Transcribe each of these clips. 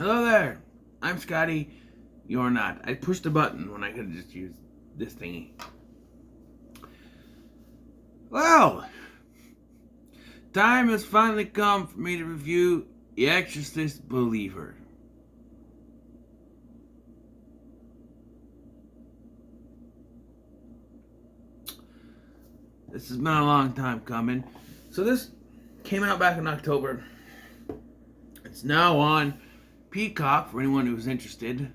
Hello there. I'm Scotty. You're not. I pushed a button when I could have just used this thingy. Well, time has finally come for me to review The Exorcist Believer. This has been a long time coming. So this came out back in October. It's now on Peacock for anyone who's interested.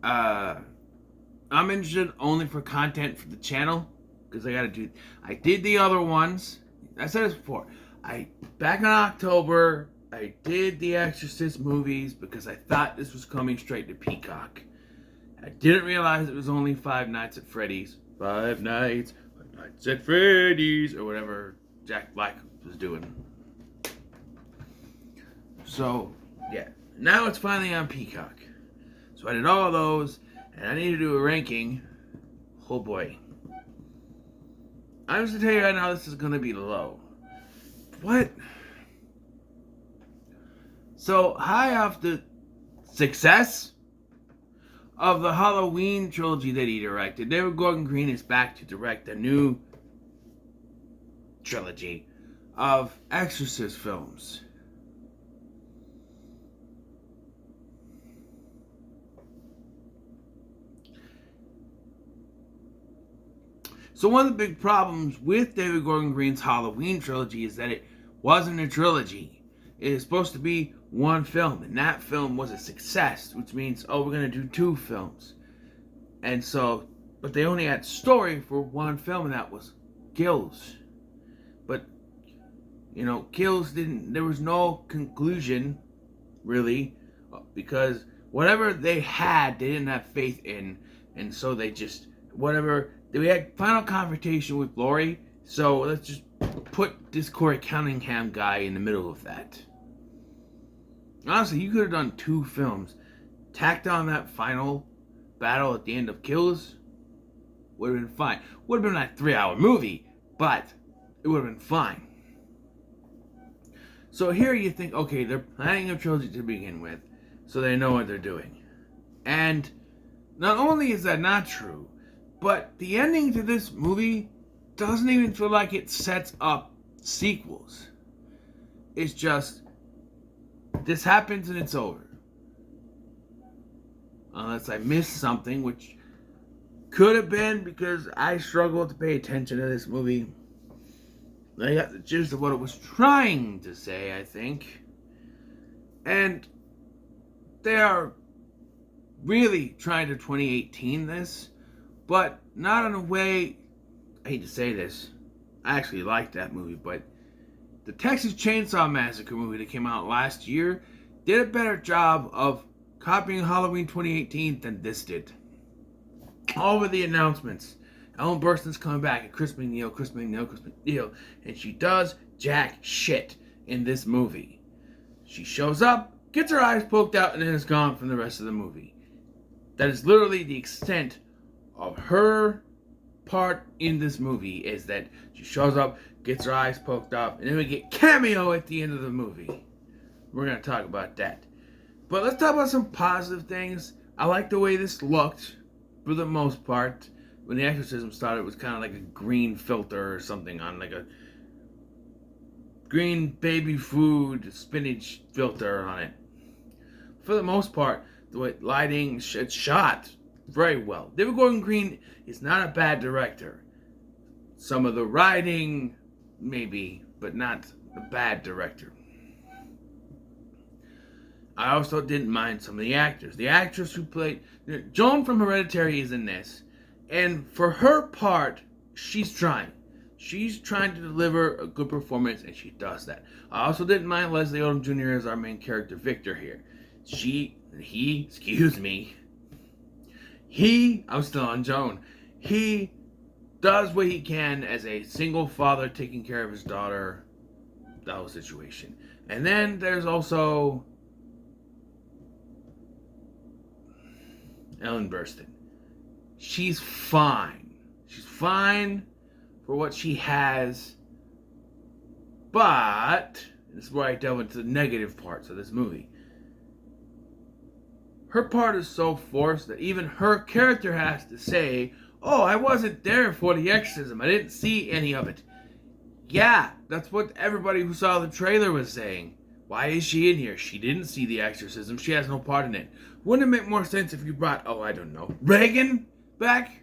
I'm interested only for content for the channel because I did the other ones. I said this before. Back in October, I did the Exorcist movies because I thought this was coming straight to Peacock. I didn't realize it was only Five Nights at Freddy's. Five Nights at Freddy's, or whatever Jack Black was doing. So, yeah. Now it's finally on Peacock. So I did all of those, and I need to do a ranking. Oh boy. I'm just gonna tell you right now, this is gonna be low. What? So, high off the success of the Halloween trilogy that he directed, David Gordon Green is back to direct a new trilogy of Exorcist films. So one of the big problems with David Gordon Green's Halloween trilogy is that it wasn't a trilogy. It is supposed to be one film, and that film was a success, which means, we're going to do two films. And so, but they only had story for one film, and that was Kills. But, Kills there was no conclusion, really, because whatever they had, they didn't have faith in, and so they just, we had final confrontation with Laurie, so let's just put this Corey Cunningham guy in the middle of that. Honestly, you could have done two films. Tacked on that final battle at the end of Kills, would have been fine. Would have been like a 3-hour movie, but it would have been fine. So here you think, okay, they're planning a trilogy to begin with, so they know what they're doing. And not only is that not true, but the ending to this movie doesn't even feel like it sets up sequels. It's just, this happens and it's over. Unless I missed something, which could have been because I struggled to pay attention to this movie. I got the gist of what it was trying to say, I think. And they are really trying to 2018 this. But not in a way, I hate to say this, I actually liked that movie, but the Texas Chainsaw Massacre movie that came out last year did a better job of copying Halloween 2018 than this did. All of the announcements. Ellen Burstyn's coming back, and Chris McNeil, and she does jack shit in this movie. She shows up, gets her eyes poked out, and then is gone from the rest of the movie. That is literally the extent of her part in this movie, is that she shows up, gets her eyes poked up, and then we get cameo at the end of the movie. We're going to talk about that. But let's talk about some positive things. I like the way this looked, for the most part. When the exorcism started, it was kind of like a green filter or something on, like a green baby food spinach filter on it. For the most part, the way lighting, it's shot very well. David Gordon Green is not a bad director. Some of the writing, maybe, but not a bad director. I also didn't mind some of the actors. The actress who played Joan from Hereditary is in this. And for her part, she's trying. She's trying to deliver a good performance, and she does that. I also didn't mind Leslie Odom Jr. as our main character, Victor, here. I'm still on Joan. He does what he can as a single father taking care of his daughter. That whole situation. And then there's also Ellen Burstyn. She's fine. She's fine for what she has. But This is where I delve into the negative parts of this movie. Her part is so forced that even her character has to say, oh, I wasn't there for the exorcism. I didn't see any of it. Yeah, that's what everybody who saw the trailer was saying. Why is she in here? She didn't see the exorcism. She has no part in it. Wouldn't it make more sense if you brought, oh, I don't know, Reagan back?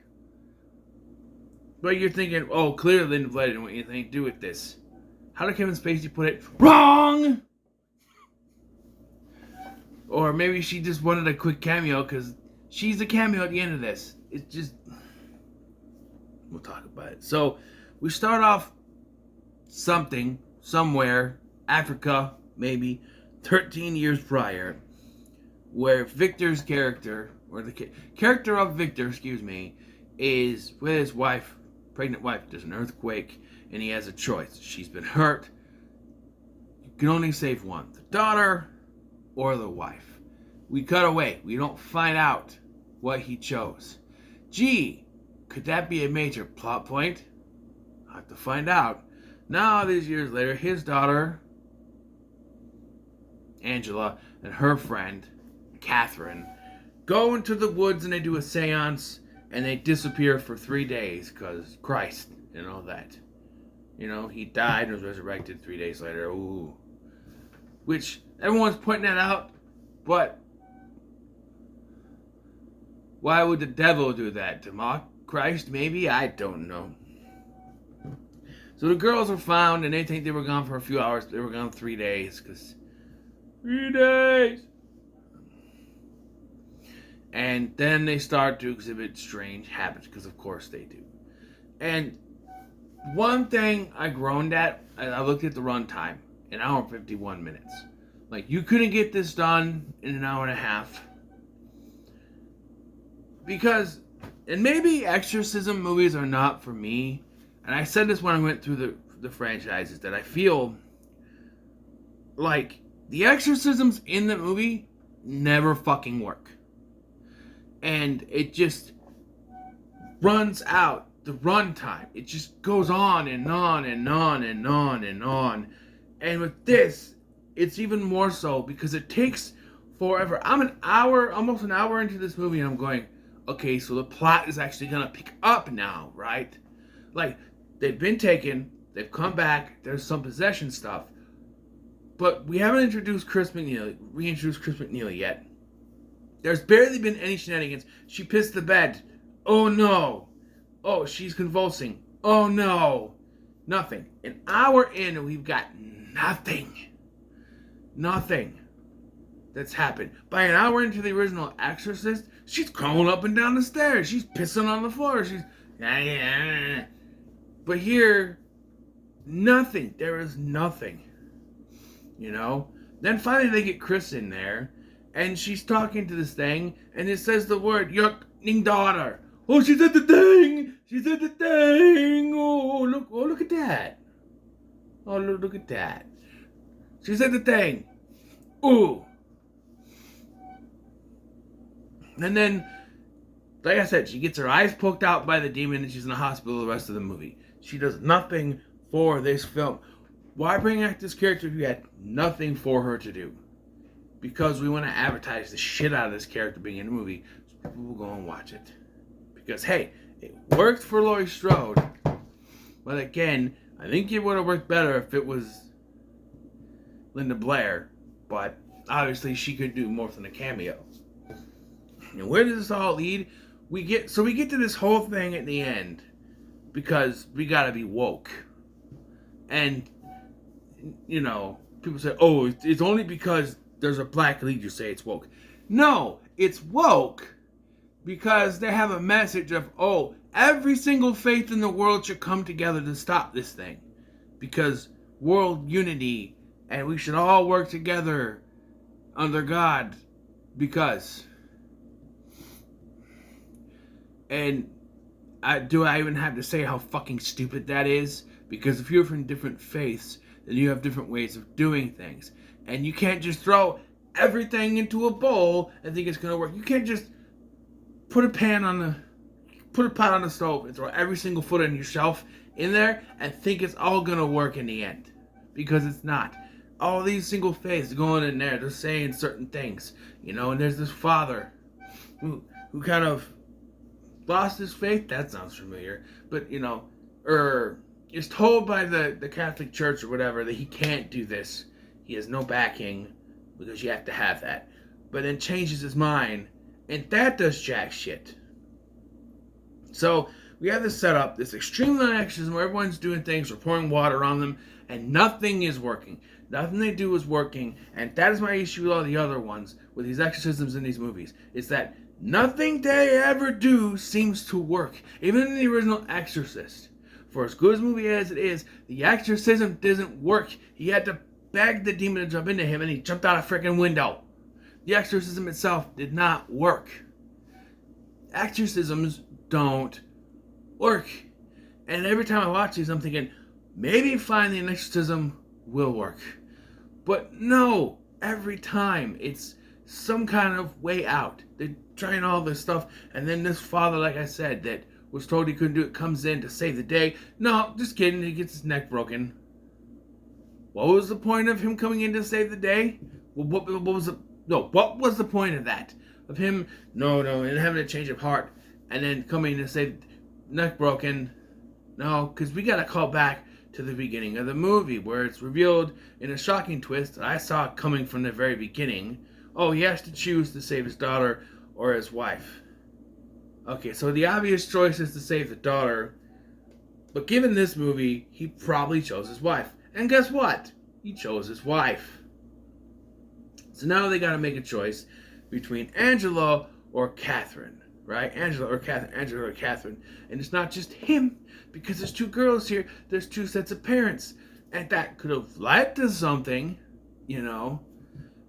But you're thinking, oh, clearly Linda Blair didn't want anything to do with this. How did Kevin Spacey put it? Wrong! Or maybe she just wanted a quick cameo because she's a cameo at the end of this. It's just... We'll talk about it. So, we start off somewhere, Africa, maybe, 13 years prior, where Victor's character, or the character of Victor, is with his wife, pregnant wife. There's an earthquake, and he has a choice. She's been hurt. You can only save one, the daughter or the wife. We cut away. We don't find out what he chose. Gee, could that be a major plot point? I'll have to find out. Now, these years later, his daughter, Angela, and her friend, Catherine, go into the woods and they do a seance and they disappear for 3 days because Christ and all that. You know, he died and was resurrected 3 days later. Ooh. Which, everyone's pointing that out, but why would the devil do that? To mock Christ, maybe? I don't know. So the girls were found, and they think they were gone for a few hours. They were gone 3 days, because 3 days. And then they start to exhibit strange habits, because of course they do. And one thing I groaned at, I looked at the runtime, an hour and 51 minutes. Like, you couldn't get this done in an hour and a half. Because, and maybe exorcism movies are not for me. And I said this when I went through the franchises, that I feel like the exorcisms in the movie never fucking work. And it just runs out the runtime. It just goes on and on and on and on and on. And with this, it's even more so because it takes forever. I'm almost an hour into this movie, and I'm going, okay, so the plot is actually going to pick up now, right? Like, they've been taken, they've come back, there's some possession stuff, but we haven't reintroduced Chris McNeely yet. There's barely been any shenanigans. She pissed the bed. Oh no. Oh, she's convulsing. Oh no. Nothing. An hour in and we've got nothing. Nothing that's happened. By an hour into the original Exorcist, she's crawling up and down the stairs. She's pissing on the floor. She's... But here, nothing. There is nothing. You know? Then finally they get Chris in there, and she's talking to this thing, and it says the word, your daughter. Oh, she said the thing! She said the thing! Oh, look at that. Oh, look at that. She said the thing. Ooh. And then, like I said, she gets her eyes poked out by the demon, and she's in the hospital the rest of the movie. She does nothing for this film. Why bring back this character if you had nothing for her to do? Because we want to advertise the shit out of this character being in the movie, so people will go and watch it. Because, hey, it worked for Laurie Strode. But again, I think it would have worked better if it was Linda Blair. But obviously she could do more than a cameo. And where does this all lead? We get to this whole thing at the end. Because we gotta be woke. And, you know, people say, oh, it's only because there's a black lead you say it's woke. No, it's woke because they have a message of, oh, every single faith in the world should come together to stop this thing. Because world unity, and we should all work together under God. Because. And do I even have to say how fucking stupid that is? Because if you're from different faiths, then you have different ways of doing things. And you can't just throw everything into a bowl and think it's going to work. You can't just put a pot on the stove and throw every single foot on your shelf in there and think it's all going to work in the end. Because it's not. all these single faiths going in there, they're saying certain things, and there's this father who kind of lost his faith. That sounds familiar, but or is told by the Catholic Church or whatever that he can't do this. He has no backing because you have to have that. But then changes his mind, and that does jack shit. So we have this setup, this extreme exorcism where everyone's doing things, we're pouring water on them, and nothing is working. Nothing they do is working, and that is my issue with all the other ones, with these exorcisms in these movies. It's that nothing they ever do seems to work. Even in the original Exorcist, for as good as a movie as it is, the exorcism doesn't work. He had to beg the demon to jump into him, and he jumped out a freaking window. The exorcism itself did not work. Exorcisms don't work. And every time I watch these, I'm thinking, maybe finally an exorcism will work. But no, every time it's some kind of way out. They're trying all this stuff, and then this father, like I said, that was told he couldn't do it, comes in to save the day. No, just kidding, he gets his neck broken. What was the point of him coming in to save the day? What was the point of that? Of him, and having a change of heart, and then coming in to say, neck broken. No, because we got to call back to the beginning of the movie, where it's revealed in a shocking twist that I saw coming from the very beginning. Oh, he has to choose to save his daughter or his wife. Okay, so the obvious choice is to save the daughter, but given this movie, he probably chose his wife. And guess what? He chose his wife. So now they got to make a choice between Angela or Catherine, right? Angela or Catherine. And it's not just him, because there's two girls here. There's two sets of parents. And that could have led to something,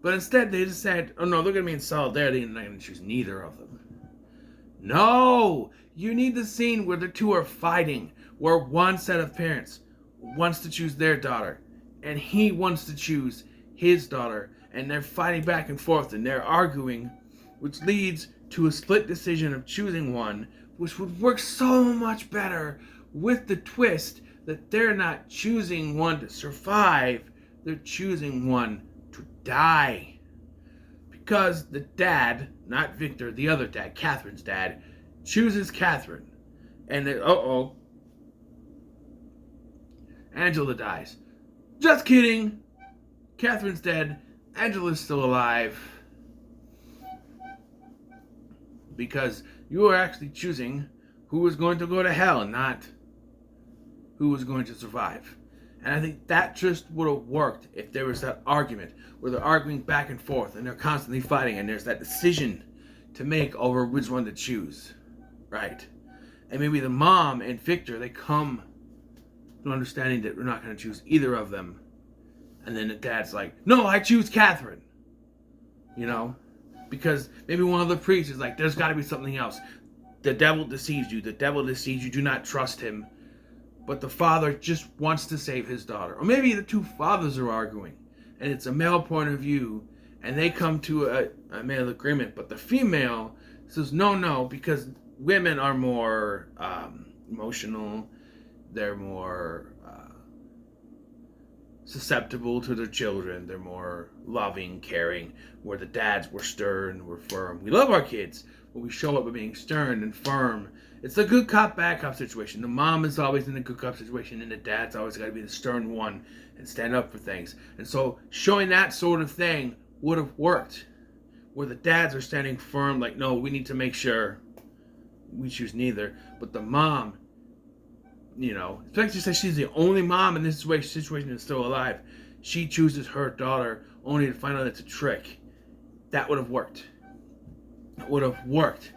But instead, they just said, oh no, they're going to be in solidarity and they're not going to choose neither of them. No! You need the scene where the two are fighting, where one set of parents wants to choose their daughter, and he wants to choose his daughter, and they're fighting back and forth, and they're arguing, which leads to a split decision of choosing one, which would work so much better with the twist that they're not choosing one to survive, they're choosing one to die. Because the dad, not Victor, the other dad, Catherine's dad, chooses Catherine. And then, Angela dies. Just kidding. Catherine's dead. Angela's still alive. Because you are actually choosing who was going to go to hell, not who was going to survive. And I think that just would have worked if there was that argument where they're arguing back and forth and they're constantly fighting and there's that decision to make over which one to choose. Right? And maybe the mom and Victor, they come to an understanding that we're not going to choose either of them. And then the dad's like, no, I choose Catherine. Because maybe one of the priests is like, there's got to be something else. The devil deceives you. The devil deceives you. Do not trust him. But the father just wants to save his daughter. Or maybe the two fathers are arguing, and it's a male point of view, and they come to a male agreement. But the female says, no, because women are more emotional. They're more susceptible to their children. They're more loving, caring, where the dads were stern, were firm. We love our kids, but we show up by being stern and firm. It's a good cop, bad cop situation. The mom is always in a good cop situation, and the dad's always got to be the stern one and stand up for things. And so showing that sort of thing would have worked, where the dads are standing firm, like, no, we need to make sure we choose neither. But the mom, especially since she's the only mom in this situation that's still alive, she chooses her daughter only to find out it's a trick. That would have worked. It would have worked.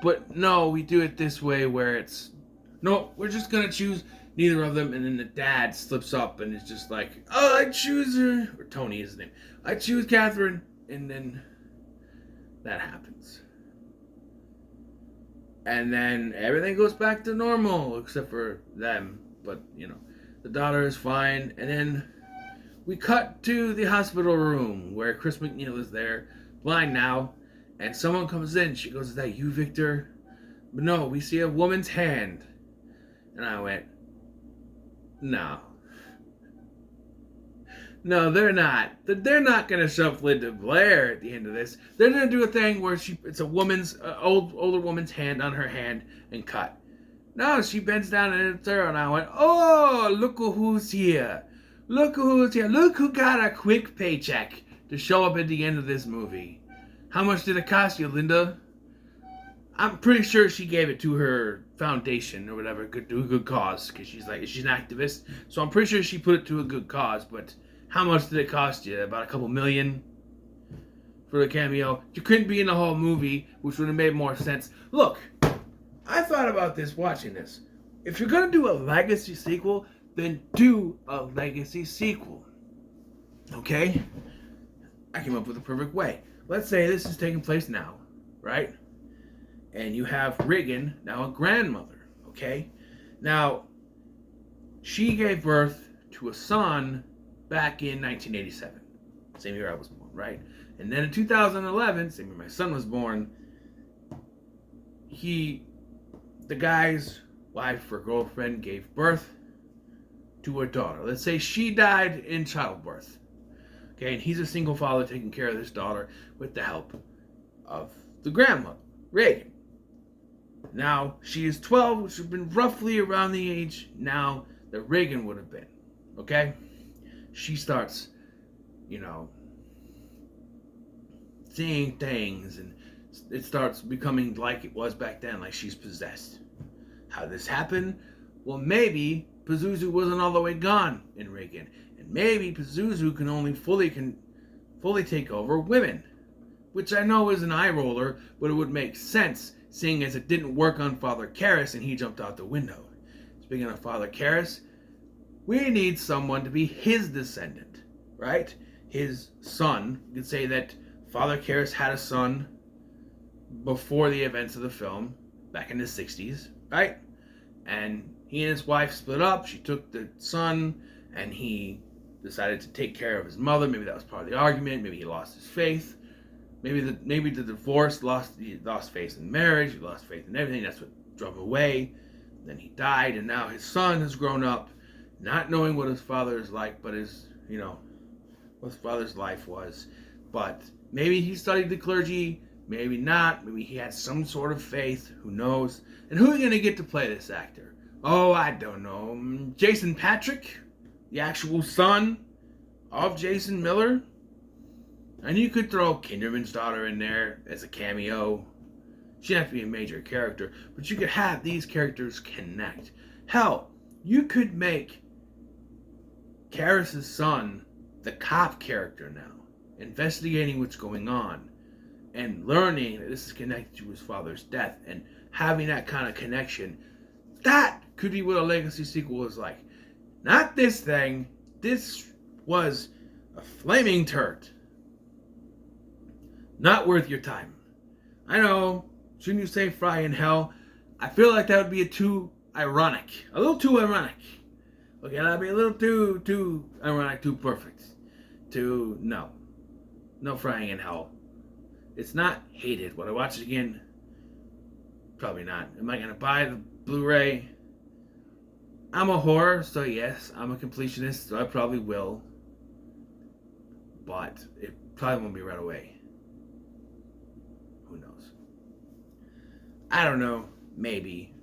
But no, we do it this way where it's, no, we're just going to choose neither of them. And then the dad slips up and is just like, oh, I choose her. Or Tony is his name. I choose Catherine. And then that happens. And then everything goes back to normal except for them. But, the daughter is fine. And then we cut to the hospital room where Chris McNeil is there, blind now. And someone comes in. She goes, is that you, Victor? But no, we see a woman's hand. And I went, no. No, they're not. They're not gonna shove Linda Blair at the end of this. They're gonna do a thing where it's a woman's older woman's hand on her hand and cut. No, she bends down and it's her, and I went, oh, look who's here. Look who's here. Look who got a quick paycheck to show up at the end of this movie. How much did it cost you, Linda? I'm pretty sure she gave it to her foundation or whatever, to a good cause, because she's an activist. So I'm pretty sure she put it to a good cause, but how much did it cost you? About a couple million for the cameo? You couldn't be in the whole movie, which would have made more sense. Look, I thought about this watching this. If you're going to do a legacy sequel, then do a legacy sequel. Okay? I came up with a perfect way. Let's say this is taking place now, right? And you have Regan, now a grandmother, okay? Now, she gave birth to a son back in 1987. Same year I was born, right? And then in 2011, same year my son was born, the guy's wife or girlfriend gave birth to a daughter. Let's say she died in childbirth. Okay, and he's a single father taking care of this daughter with the help of the grandmother, Regan. Now, she is 12, which would have been roughly around the age now that Regan would have been. Okay? She starts, seeing things, and it starts becoming like it was back then, like she's possessed. How did this happen? Well, maybe Pazuzu wasn't all the way gone in Regan, and maybe Pazuzu can only fully take over women, which I know is an eye roller, but it would make sense, seeing as it didn't work on Father Karras and he jumped out the window. Speaking of Father Karras, we need someone to be his descendant, right? His son. You could say that Father Karras had a son before the events of the film, back in the 60s, right? And he and his wife split up. She took the son, and he decided to take care of his mother. Maybe that was part of the argument. Maybe he lost his faith. Maybe the divorce he lost faith in marriage. He lost faith in everything. That's what drove him away. Then he died, and now his son has grown up, not knowing what his father is like, but what his father's life was. But maybe he studied the clergy. Maybe not. Maybe he had some sort of faith. Who knows? And who are you going to get to play this actor? Oh, I don't know. Jason Patric, the actual son of Jason Miller. And you could throw Kinderman's daughter in there as a cameo. She doesn't have to be a major character, but you could have these characters connect. Hell, you could make Karras' son the cop character now, investigating what's going on and learning that this is connected to his father's death and having that kind of connection. That could be what a legacy sequel is like. Not this thing. This was a flaming turd. Not worth your time. I know, shouldn't you say fry in hell? I feel like that would be too ironic. A little too ironic. Okay, that'd be a little too ironic, too perfect. No frying in hell. It's not hated. Would I watch it again? Probably not. Am I going to buy the Blu-ray? I'm a whore, so yes. I'm a completionist, so I probably will. But it probably won't be right away. Who knows? I don't know. Maybe.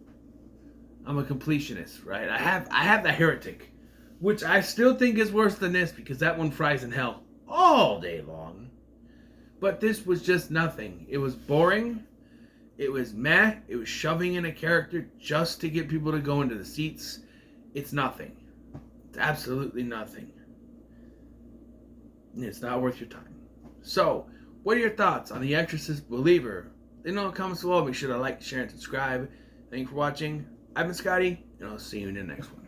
I'm a completionist, right? I have the Heretic, which I still think is worse than this because that one fries in hell all day long. But this was just nothing. It was boring. It was meh. It was shoving in a character just to get people to go into the seats. It's nothing. It's absolutely nothing. It's not worth your time. So, what are your thoughts on The Exorcist Believer? Let me know in the comments below. Make sure to like, share, and subscribe. Thank you for watching. I've been Scotty, and I'll see you in the next one.